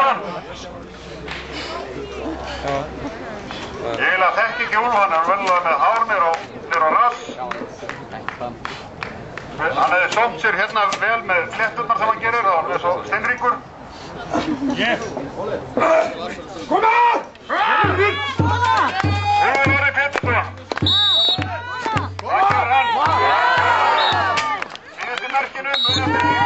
Ég eiginlega þekki ekki Úlf, hann er venjulega með hár niður á rass. Hann hefði sómt sér hérna vel með flétturnar sem hann gerir, þá er hann svo steinríkur. Koma! Hugur Pétursson. Það gerir hann. Síðustu merkinu, munið eftir.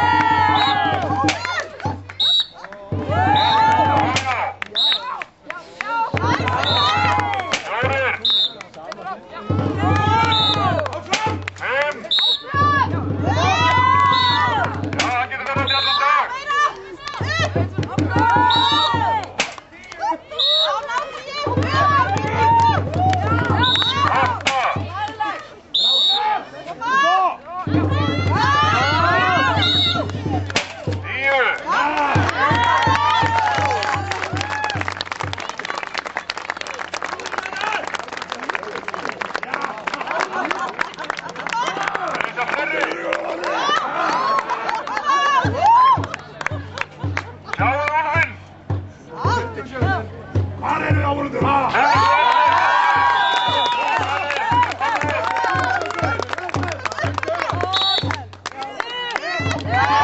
Yeah!